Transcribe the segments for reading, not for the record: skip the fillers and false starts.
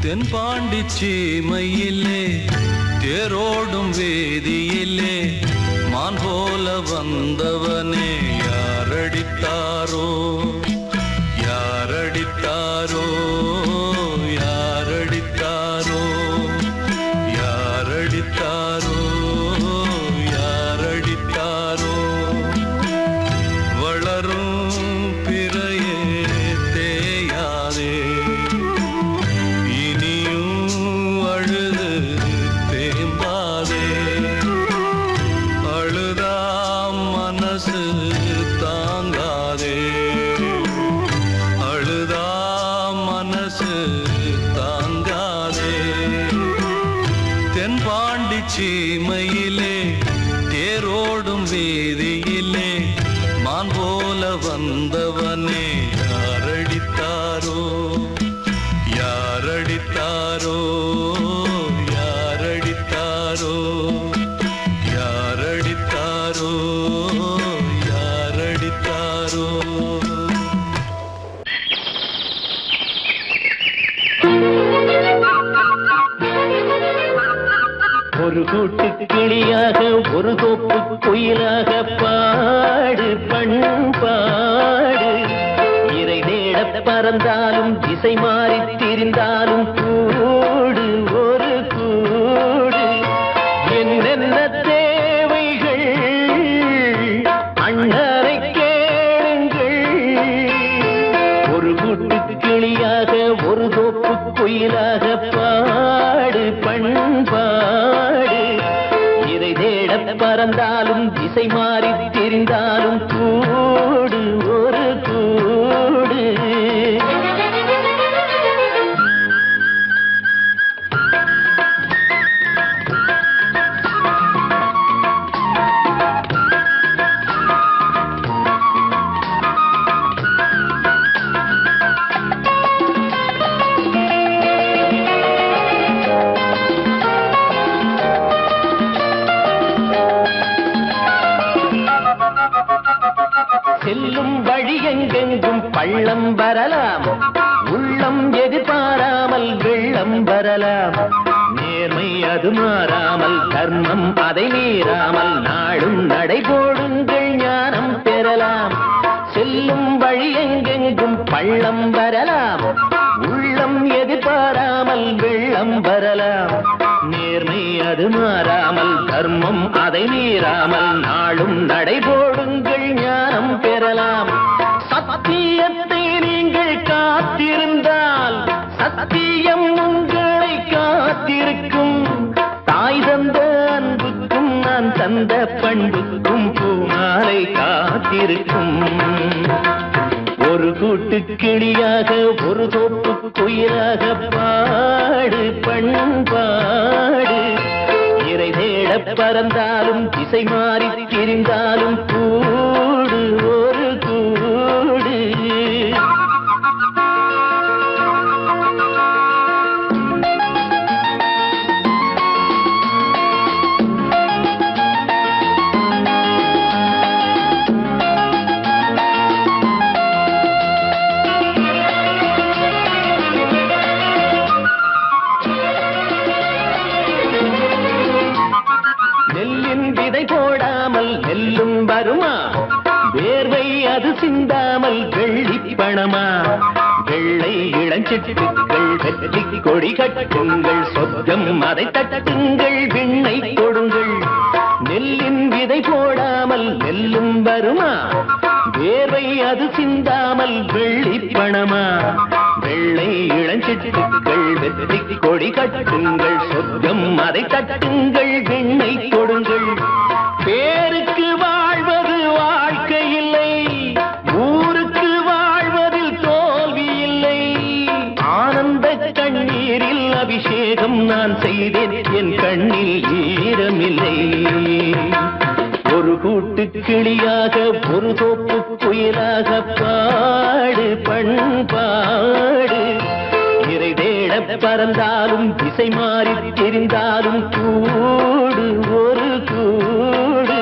தென்பாண்டி சீமையிலே தேரோடும் வேதியிலே மான் போல வந்தவனே யாரடித்தாரோ யாரடித்தாரோ யாரடித்தாரோ யாரடித்தாரோ யாரடித்தாரோ வளரும் பிறையே தேயாதே தென்பாண்டி சீமையிலே தேரோடும் வேதியிலே மான் போல வந்தவனே யாரடித்தாரோ யாரடித்தாரோ யாரடித்தாரோ யாரடித்தாரோ யாரடித்தாரோ ஒரு கூட்டு கிளியாக ஒரு தோப்பு குயிலாக பாடு பண்பாடு இறை தேட பறந்தாலும் திசை மாறி திரிந்தாலும் கூடு ஒரு கூடு என்னென்ன தேவைகள் அண்ணரை கேளுங்கள் ஒரு கூட்டு கிளியாக ஒரு தோப்பு குயிலாக பாடு பண்பாடு இதை தேட பறந்தாலும் திசை மாறி தெரிந்தாலும் கூடு ஒரு கூடு செல்லும் வழி எங்கெங்கும் பள்ளம் வரலாம் உள்ளம் எதிர்பாராமல் வெள்ளம் வரலாம் நேர்மை அது மாறாமல் தர்மம் அதை மீறாமல் நாடும் நடைபோடுங்கள் ஞானம் பெறலாம் செல்லும் வழி எங்கெங்கும் பள்ளம் வரலாம் உள்ளம் எதிர்பாராமல் வெள்ளம் வரலாம் நேர்மை அது மாறாமல் தர்மம் அதை மீறாமல் நாளும் நடைபோடுங்கள் ஞானம் பெறலாம் சத்தியத்தை நீங்கள் காத்திருந்தால் சத்தியம் உங்களை காத்திருக்கும் தாய் தந்த அன்புக்கும் நான் தந்த பண்புக்கும் பூமாலை காத்திருக்கும் ஒரு கூட்டு கிளியாக ஒரு தோப்பு குயிலாக பாடு பண்பாடு இறை தேட பறந்தாலும் திசை மாறி திரிந்தாலும் கூடு ஒரு கூடு போடாமல் நெல்லும் வருமா வேர்வை அது சிந்தாமல் வெள்ளி பணமா வெள்ளை இளஞ்சிட்டுக்கள் வெற்றி கொடி கட்டுங்கள் சொர்க்கம் அதை தட்டுங்கள் விண்ணை கொடுங்கள் நெல்லின் விதை போடாமல் நெல்லும் வருமா வேர்வை அது சிந்தாமல் வெள்ளி பணமா வெள்ளை இளஞ்சிட்டுக்கள் வெற்றி கொடி கட்டுங்கள் சொர்க்கம் அதை தட்டுங்கள் விண்ணை கொடுங்கள் பேருக்கு வாழ்வது வாழ்க்கை இல்லை ஊருக்கு வாழ்வதில் தோல்வி இல்லை ஆனந்த கண்ணீரில் அபிஷேகம் நான் செய்தேன் என் கண்ணில் ஈரமில்லை ஒரு கூட்டு கிளியாக ஒரு தோப்பு குயிலாக பாடு பண்பாடு இறை தேட பறந்தாலும் திசை மாறி தெரிந்தாலும் கூடு ஒரு கூடு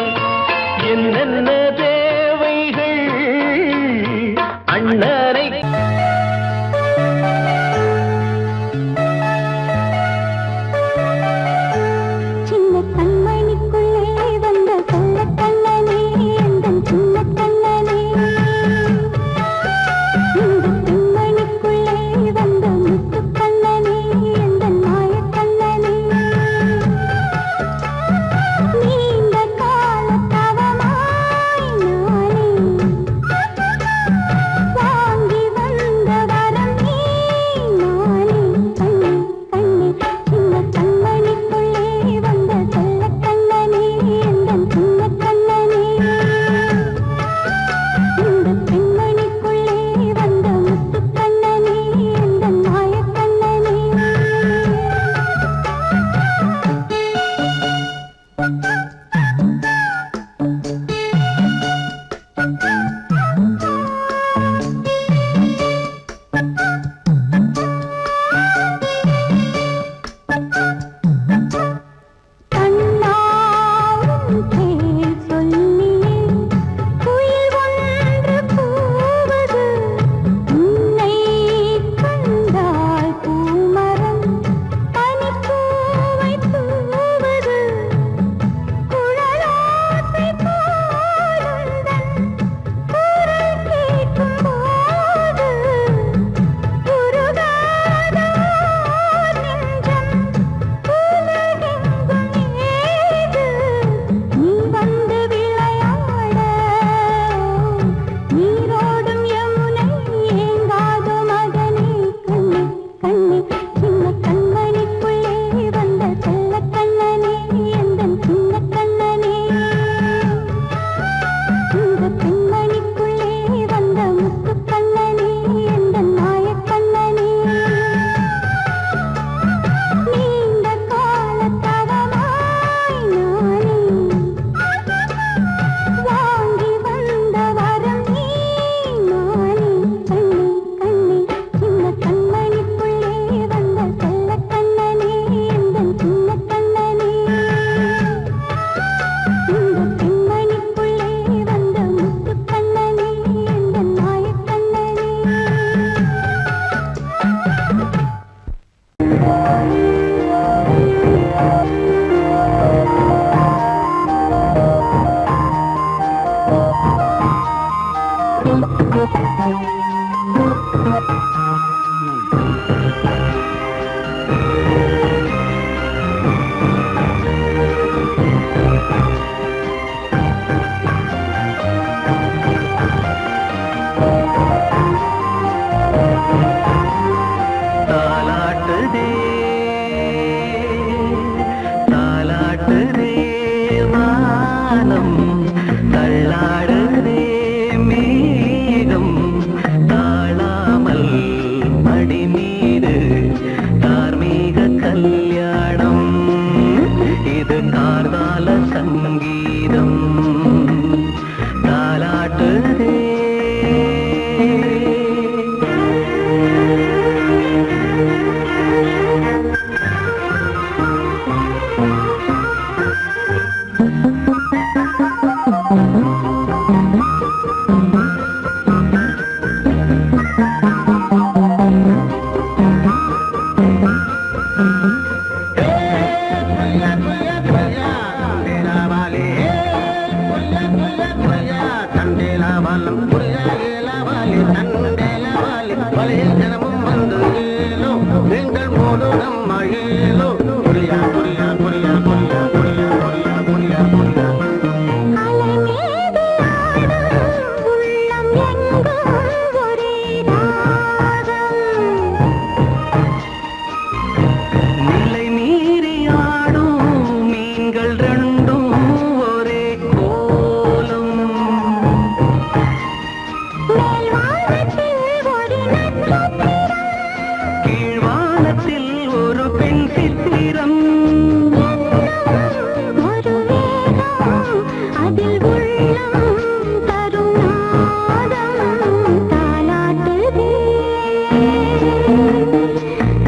என்னென்ன தேவைகள் அண்ணனை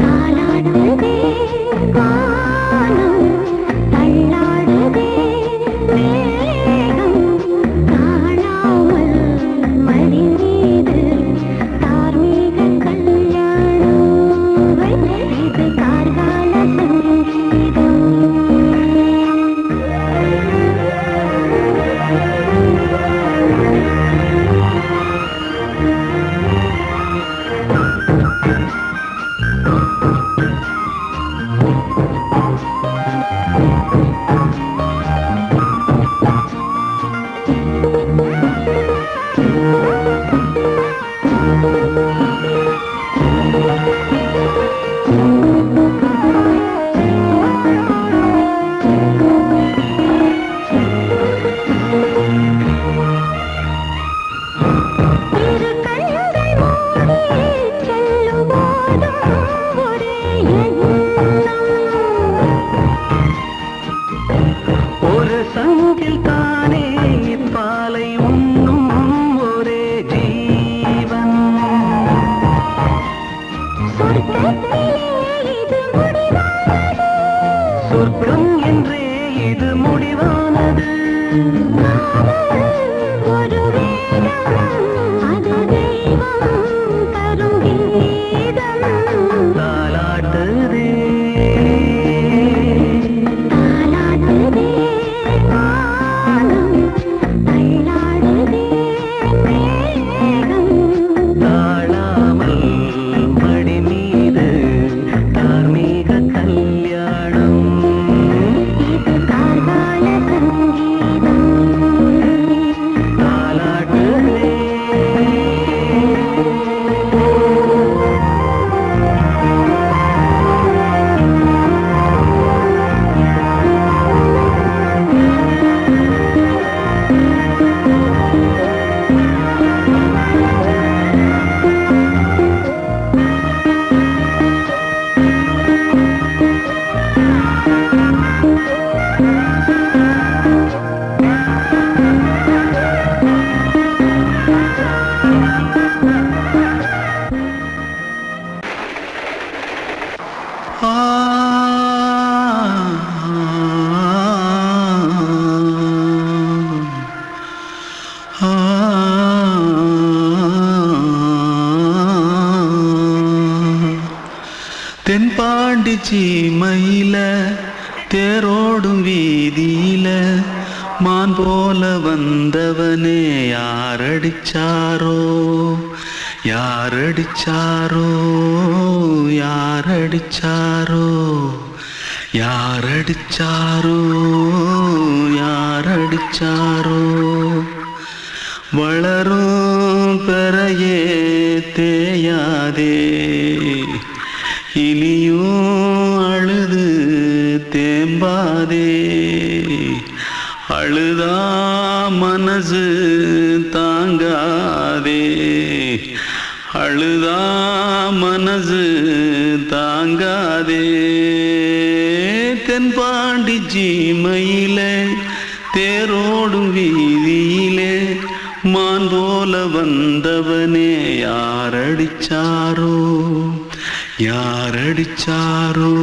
காலா ஒரு சங்கில் தானே பாலை உண்ணும் ஒரே ஜீவன் சொர்க்கம் என்றே இது முடிவானது தாலாட்டுதே தாழாமல் மடி மீது தார்மீக கல்யாணம் தாலாட்டுதே தென்பாண்டி சீமையில தேரோடும் வீதியில மான் போல வந்தவனே யாரடிச்சாரோ யாரடிச்சாரோ யாரடிச்சாரோ யாரடிச்சாரோ யாரடிச்சாரோ வளரும் பெறையே தேயாதே இனியும் அழுது தேம்பாதே அழுதா மனசு தாங்காதே அழுதா மனசு தாங்காதே தென்பாண்டி சீமையிலே தேரோடும் வீதியிலே மான் போல வந்தவனே யாரடிச்சாரோ யாரடிச்சாரோ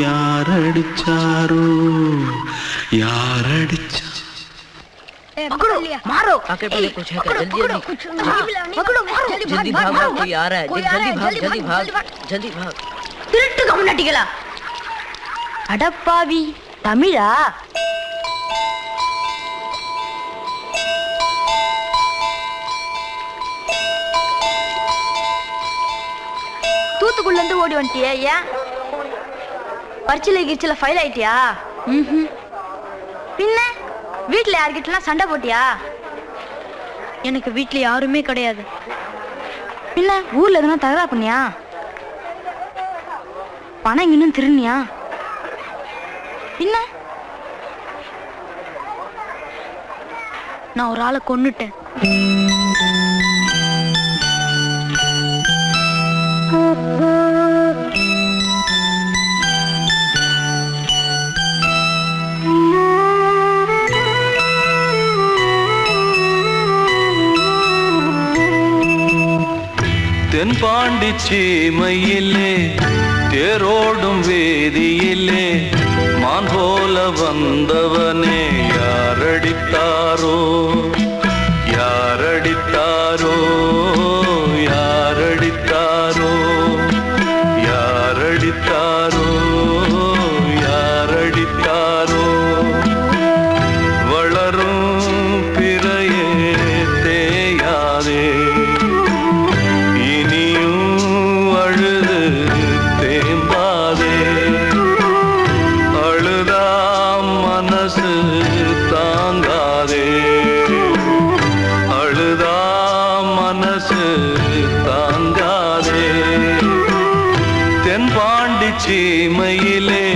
யாரடிச்சாரோ यारडिचा पकड़ो मारो आके पहले कुछ है क्या जल्दी जल्दी पकड़ो मारो जल्दी भाग भाग कोई आ रहा है जल्दी भाग जल्दी भाग திருட்டு கம்னாட்டிகளா அடப்பாவி தமிழா தூத்துக்குள்ள இருந்து ஓடி வந்துட்டியா ஏன் பரிச்சையில கிரிச்சில ஃபைல் ஆயிட்டியா பின்ன வீட்டுல யார்கிட்டலாம் சண்டை போட்டியா எனக்கு வீட்டுல யாருமே கிடையாது பின்ன ஊர்ல எதுனா தகரா பண்ணியா பணம் இன்னும் திருநியா பின்ன நான் ஒரு ஆளை கொன்னுட்டேன் தென்பாண்டி சீமையிலே தேரோடும் வேதியிலே மான் போல வந்தவனே யாரடித்தாரோ யாரடித்தாரோ யாரடித்தாரோ யாரடித்தாரோ யாரடித்தாரோ வளரும் பிறையே தேயாதே தென்பாண்டி சீமையிலே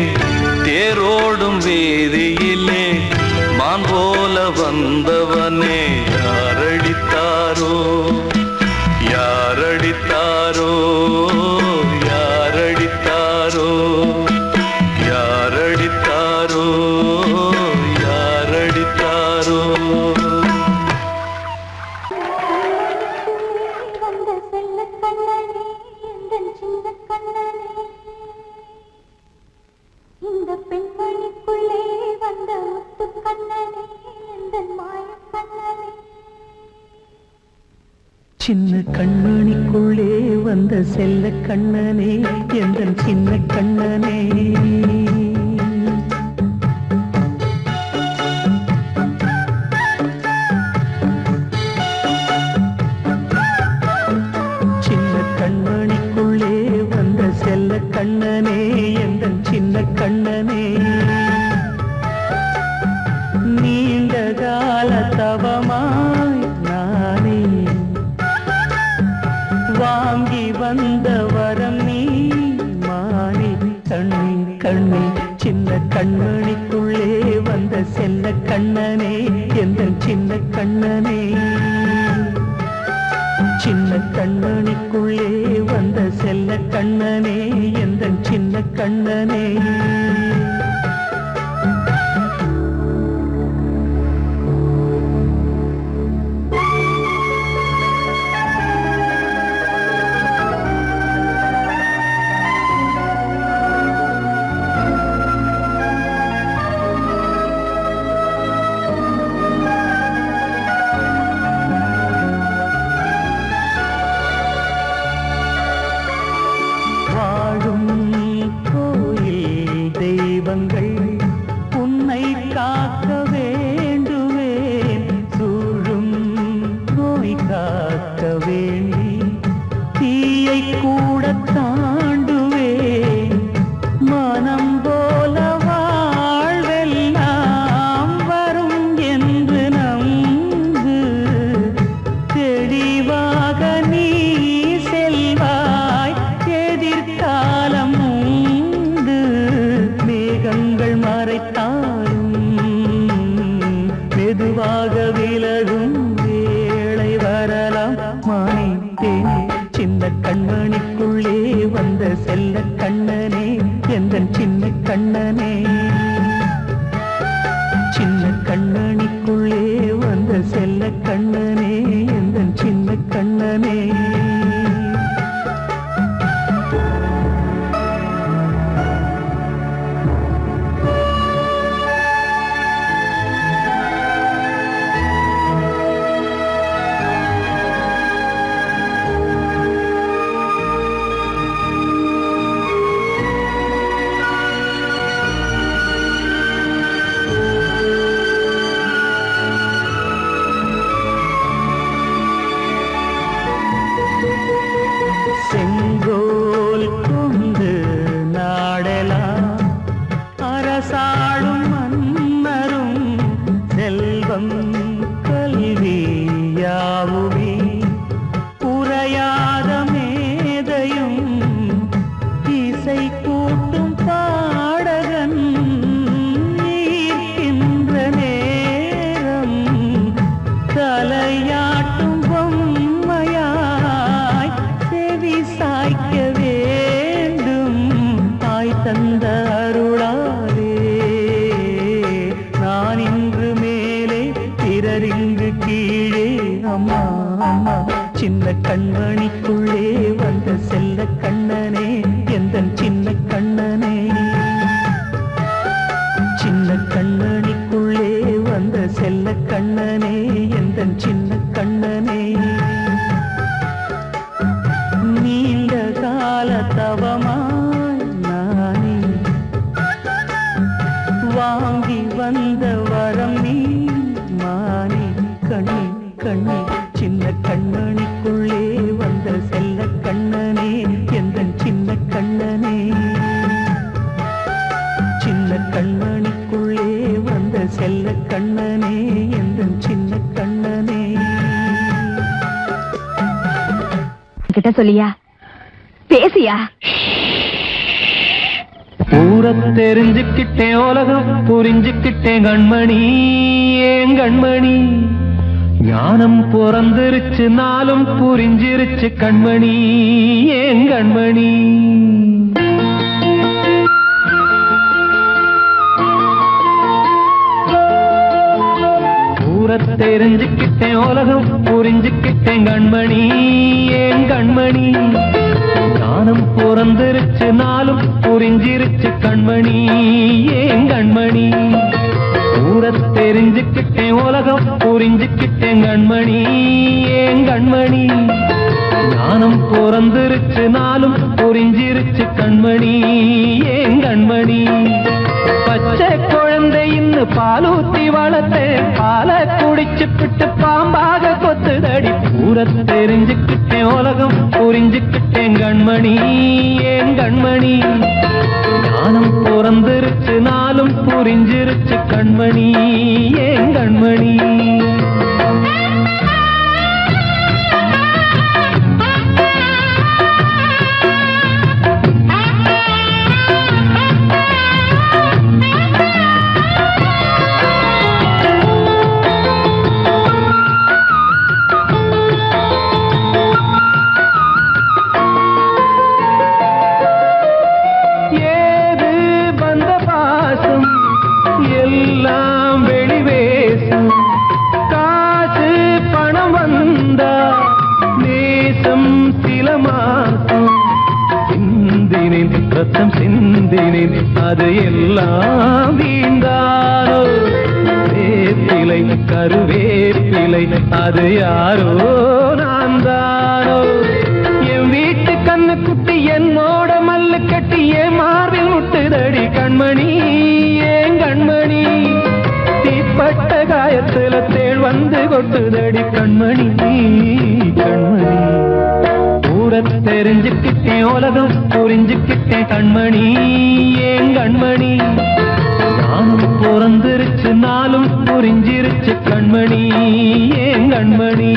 தேரோடும் வேதியிலே மான் போல வந்தவனே யாரடித்தாரோ யாரடித்தாரோ யாரடி கண்ணனே இந்த பெண்மணிக்குள்ளே வந்த முத்து கண்ணனே இந்த மாய கண்ணனே சின்ன கண்மணிக்குள்ளே வந்த செல்ல கண்ணனே எந்தன் சின்ன கண்ணனே சின்ன கண்மணிக்குள்ளே வந்த செல்ல கண்ணனே எந்தன் சின்ன கண்ணனே நீண்ட கால தவமாய் நானே வாங்கி வந்த வரம் நீ மாறி கண்ணி கண்ணி சின்ன கண்மணிக்குள்ளே வந்த செல்ல கண்ணனே எந்தன் சின்ன கண்ணனே சின்ன கண்மணிக்குள்ளே வந்த செல்ல கண்ணனே எந்தன் சின்ன கண்ணனே உன்னை காக்க வேண்டுவேன் சூழும் நோய் காக்க வேண்டி தீயை கூட தாண்டுவேன் மனம் போல வாழ்வெல்லாம் வரும் என்று நம்பு தெளிவாக நீ செல்வாய் எதிர்காலம் உண்டு மேகங்கள் மறைத்தாலும் மெதுவாக விலகும் வேளை வரலாம் மானே தேனே சின்ன கண்மணிக்குள்ளே வந்த செல்ல கண்ணனே எந்தன் சின்ன கண்ணனே சின்ன கண்மணிக்குள்ளே வந்த செல்ல கண்ணனே எந்தன் சின்ன கண்ணனே செங்கோல் கொண்டு நாடலாம் அரசாளும் மன்னரும் செல்வம் கல்வி யாவுமே உரையாத மேதையும் இசை கூட்டும் பாடகன் ஈர்க்கின்ற நேரம் தலையாட்டும் பொம்மையாய் செவி சாய்க்க வேண்டும் தாய் தந்த அருளாலே நான் இன்று மேலே பிறரிங்கு கீழே அம்மா அம்மா சின்ன கண்மணிக்குள்ளே வந்த செல்ல கண்ணனே எந்தன் சின்ன கண்ணனே சின்ன கண்ணனிக்குள்ளே வந்த செல்ல கண்ணனே எந்தன் சின்ன கண்ணனே நீண்ட கால தவமாய் நானே வாங்கி வந்த வரம் நீ மானே கண்ணி கண்ணி சின்ன கண்ணனிக்குள்ளே வந்த செல்ல கண்ணனே எந்தன் சின்ன கண்ணனே சின்ன கண்மணிக்குள்ளே வந்த செல்ல கண்ணனே எந்தன் சின்ன கண்ணனே கிட்ட சொல்லியா பேசியா ஊரை தெரிஞ்சுக்கிட்டேன் உலகம் புரிஞ்சுக்கிட்டேன் கண்மணி ஏன் கண்மணி ஞானம் பிறந்திருச்சு நாளும் புரிஞ்சிருச்சு கண்மணி ஏன் கண்மணி ஊரை தெரிஞ்சுக்கிட்டேன் உலகம் புரிஞ்சுக்கிட்டேன் கண்மணி ஏன் கண்மணி ஞானம் பிறந்திருச்சு நாளும் புரிஞ்சிருச்சு கண்மணி ஏன் கண்மணி ஊரை தெரிஞ்சுக்கிட்டேன் உலகம் புரிஞ்சுக்கிட்டேன் கண்மணி ஏன் கண்மணி ஞானம் பிறந்திருச்சு நாளும் புரிஞ்சிருச்சு கண்மணி ஏன் கண்மணி பச்சை குழந்தை இன்னும் பாலூத்தி வளர்த்தேன் பாலை குடிச்சுப்பிட்டு பாம்பாக கொத்துதடி ஊரை தெரிஞ்சுக்கிட்டேன் உலகம் புரிஞ்சுக்கிட்டேன் கண்மணி ஏன் கண்மணி ஞானம் பிறந்திருச்சு நாளும் புரிஞ்சிருச்சு கண்மணி ஏன் கண்மணி எல்லாம் வெளிவேசும் காசு பணம் வந்தா நேசம் சில மாசம் சிந்தினேன் ரத்தம் சிந்தினேன் அது எல்லாம் வீந்தாரோ வேப்பிலை கருவேப்பிலை அது யாரோ நான் தானோ என் வீட்டு கண்ணு குட்டி என்னோட மல்லு கட்டி என் மார்பில் முட்டுதடி கண்மணி ஏன் கண்மணி தீப்பட்ட காயத்துல தேள் வந்து கொட்டுதடி கண்மணி கண்மணி ஊரை தெரிஞ்சுக்கிட்டேன் உலகம் புரிஞ்சுக்கிட்டேன் கண்மணி ஏன் கண்மணி நானும் பிறந்திருச்சு நாளும் புரிஞ்சிருச்சு கண்மணி ஏன் கண்மணி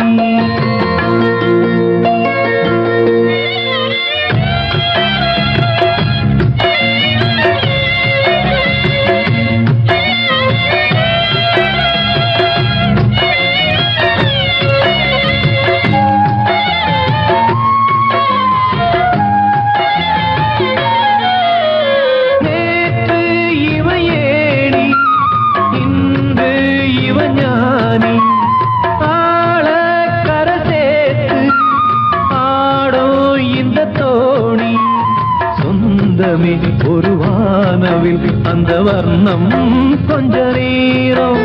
ஒரு வானவில் அந்த வர்ணம் கொஞ்ச நேரம்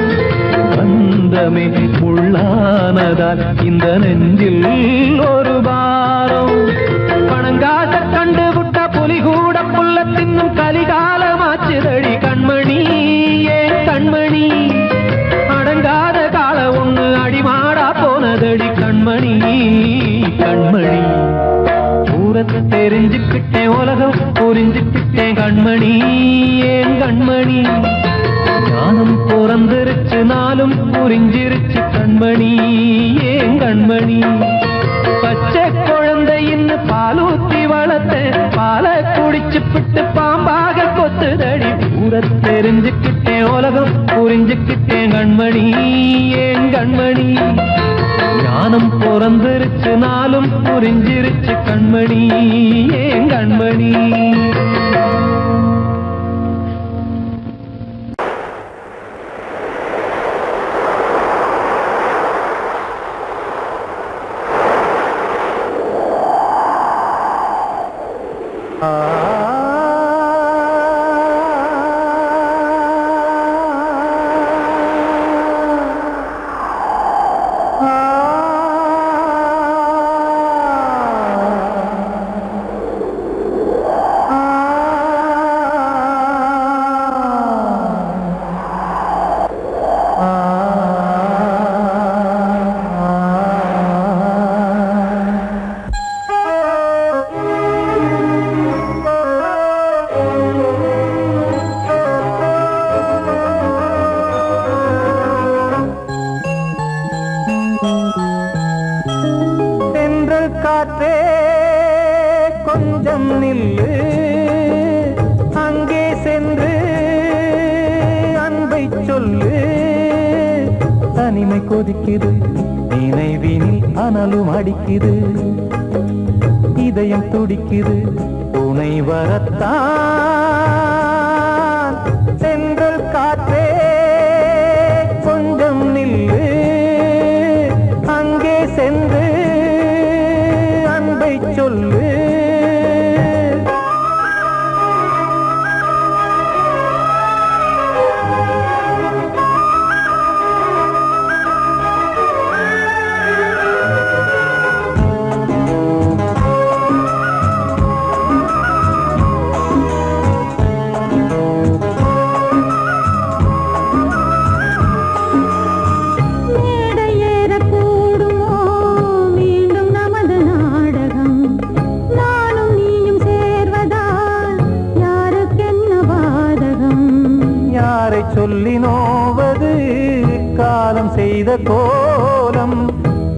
வந்தமே உள்ளானதால் இந்த நெஞ்சில் ஒரு பாரம் பணங்காச கண்டு விட்ட புலி கூட புல்ல தின்னும் கலிகாலமாச்சுதடி கண்மணி ஏன் கண்மணி அடங்காத கால ஒண்ணு அடிமாடா போனதடி கண்மணி கண்மணி தெரிஞ்சுக்கிட்டேன் உலகம் புரிஞ்சுக்கிட்டேன் கண்மணி ஏன் கண்மணி ஞானம் பிறந்திருச்சு நாளும் புரிஞ்சிருச்சு கண்மணி ஏன் கண்மணி பச்சை குழந்தை இன்னும் பாலூத்தி வளர்த்தேன் பாலை குடிச்சுப்பிட்டு பாம்பாக கொத்துதடி ஊரை தெரிஞ்சுக்கிட்டேன் உலகம் புரிஞ்சுக்கிட்டேன் கண்மணி ஏன் கண்மணி ஞானம் பிறந்திருச்சு நாளும் புரிஞ்சிருச்சு கண்மணி ஏன் கண்மணி காற்றே கொஞ்சம் நில்லு, அங்கே சென்று அன்பை சொல்லு. தனிமை கொதிக்குது, நினைவினில் அனலும் அடிக்குது, இதயம் துடிக்குது துணை வரத்தான். சென்றல் காற்றே கொஞ்சம் நில்லு, அங்கே சென்று அன்பை சொல்லு. சொல்லி நோவது காலம் செய்த கோலம்.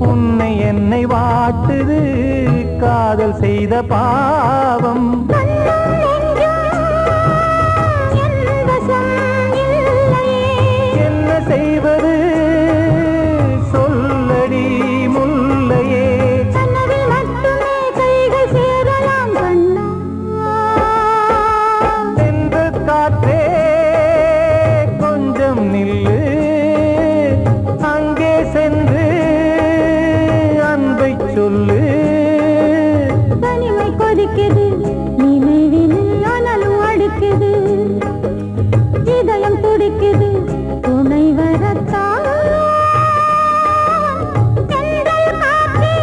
உன்னை என்னை வாட்டுது காதல் செய்த பாவம். என்ன செய்வது சொல்லடி முல்லையே. சென்று காற்றே கொஞ்சம் நில்லு, அங்கே சென்று அன்பை சொல்லு. தனிமை கொதிக்குது நினைவினில் அனலும் அடிக்குது. இதயம் துடிக்குது துணை வரத்தான். தென்றல் காற்றே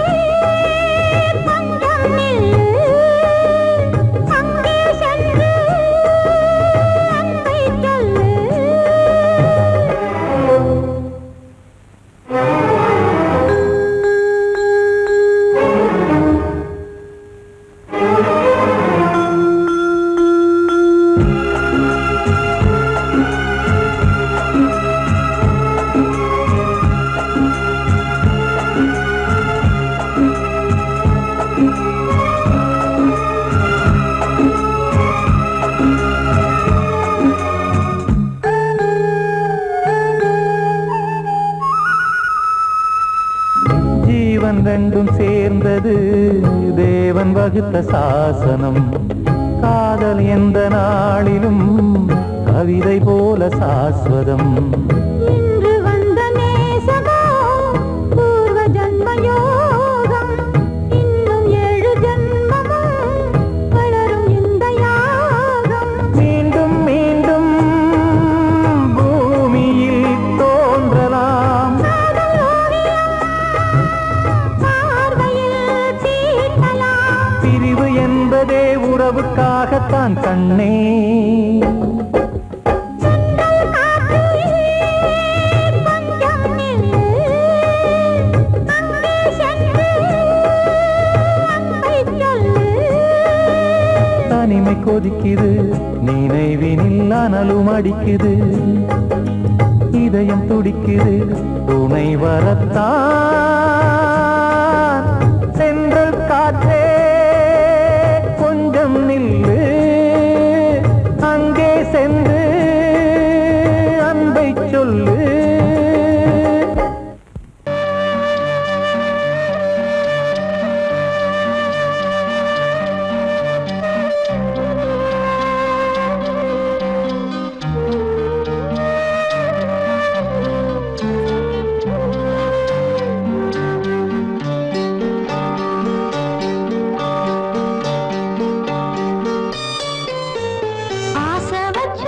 கொஞ்சம் நில்லு, அங்கே சென்று அன்பை சொல்லு. ஜீவன் ரெண்டும் சேர்ந்தது தேவன் வகுத்த சாசனம். காதல் எந்த நாளிலும் கவிதை போல சாஸ்வதம். இன்று வந்த நேசமோ பூர்வ ஜன்ம யோகம். இன்னும் 7 ஜன்மமும் வளரும் இந்த யாகம். மீண்டும் மீண்டும் பூமியில் தோன்றலாம். காதல் ஓவியம் பார்வையில் தீட்டலாம். பிரிவு என்பதே உறவுக்காகத்தான் கண்ணே. தென்றல் காற்றே கொஞ்சம் நில்லு, அங்கே சென்று அன்பை சொல்லு. தனிமை கொதிக்குது நினைவினில் அனலும் அடிக்குது. இதயம் துடிக்குது துணை வரத்தான். சென்றல் காற்றே கொஞ்சம் நில்லு, அங்கே சென்று அன்பை சொல்லு. ஆசை வச்ச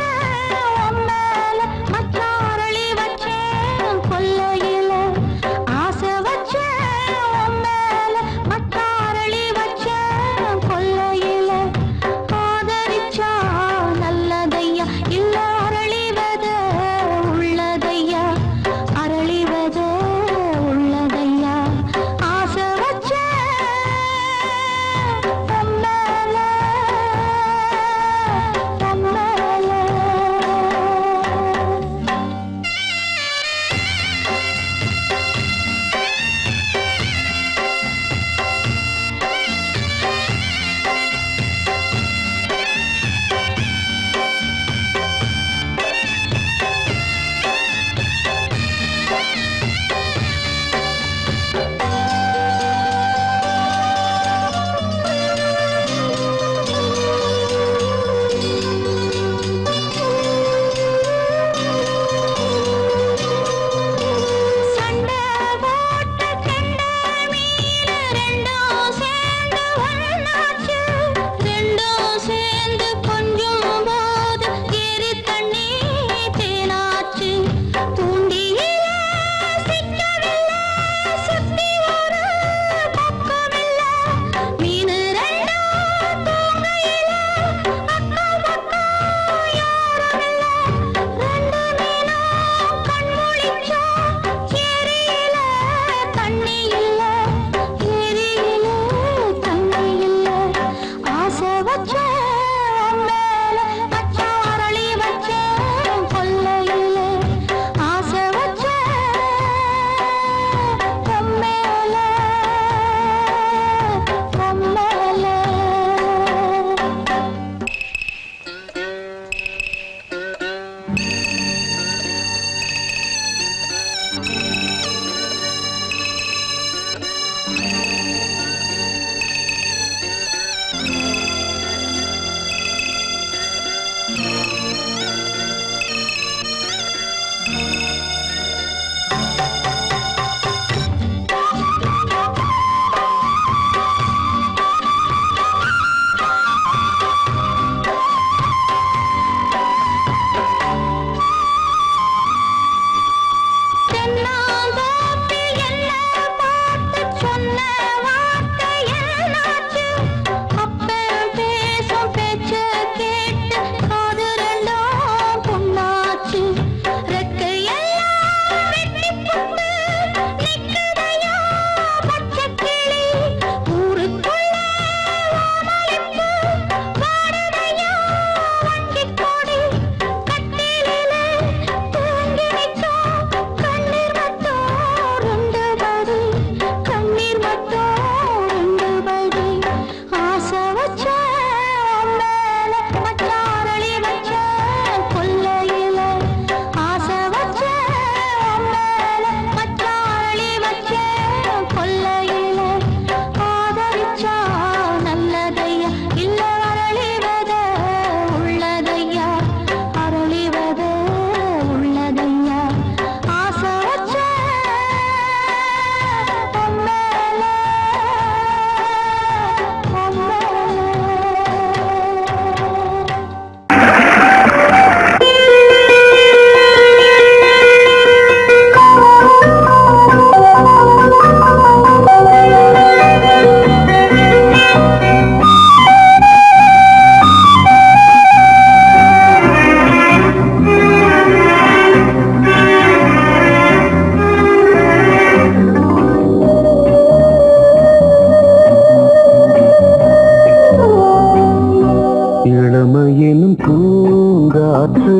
எனும் பூங்காற்று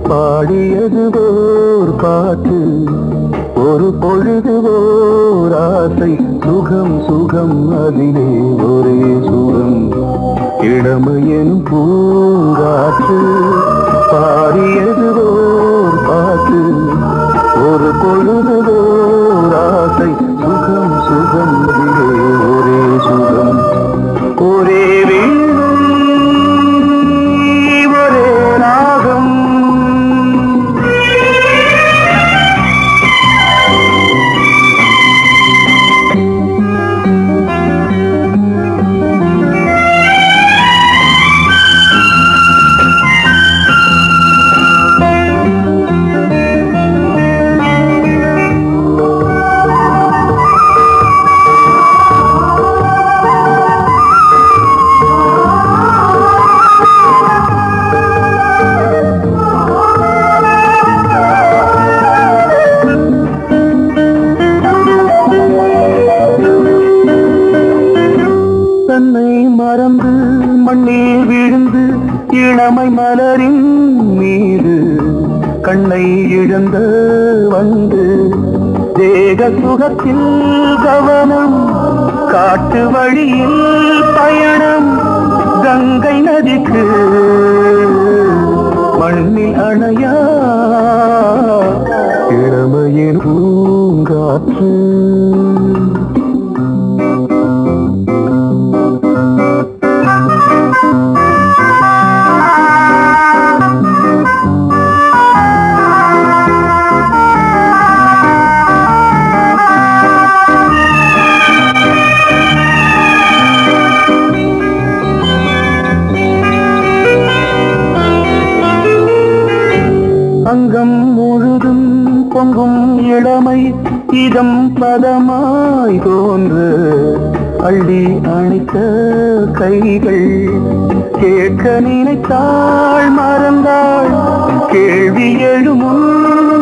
பாடியது ஓர் பாட்டு ஒரு பொழுது ஓர் ஆசை சுகம் சுகம் அதிலே ஒரே சுகம் இளமை எனும் பூங்காற்று பாடியது ஓர் பாட்டு ஒரு பொழுது ஓர் ஆசை சுகம் சுகம் அதிலே ஒரே சுகம் ஒரே வீணை ஒரே ராகம் தன்னை மறந்து மண்ணில் விழுந்து இளமை மலரின் மீது கண்ணை இழந்த வந்து தேக சுகத்தில் கவனம் காட்டு வழியில் பயணம் கங்கை நதிக்கு மண்ணில் அணையா இளமையின் பூங்காற்று அங்கம் முழுதும் பொங்கும் இளமை இதம் பதமாய் தோன்று அள்ளி அணைத்த கைகள் கேட்க நினைத்தாள் மறந்தாள் கேள்வி எழுமுன்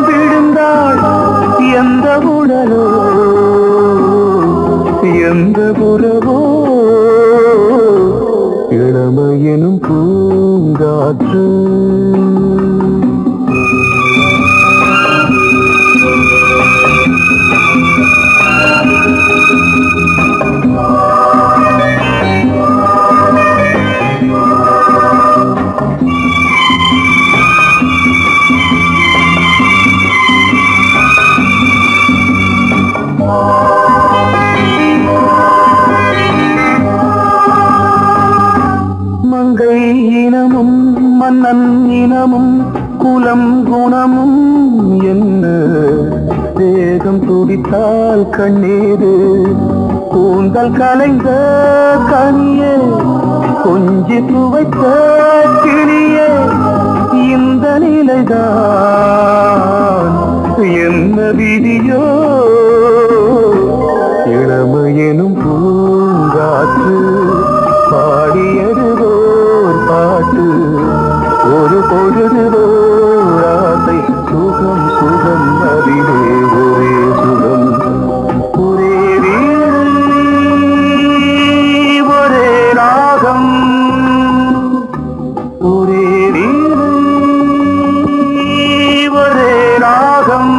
விழுந்தாள் எந்த உடலோ எந்த புறவோ இளமையெனும் பூங்காற்று மங்கை இனமும் மன்னன் இனமும் குலம் குணமும் என்ன தேகம் துடித்தால் கண்ணீரு கூந்தல் கலைந்த கனியே கொஞ்சி துவைத்த கிளியே இந்த நிலைதான் என்ன விதியோ இளமையெனும் பூங்காற்று பாடியது ஓர் பாட்டு ஒரு பொழுது ஓர் ஆசை சுகம் சுகம் அதிலே ஒரே சுகம் ஒரே வீணை ஒரே ராகம் ஒரே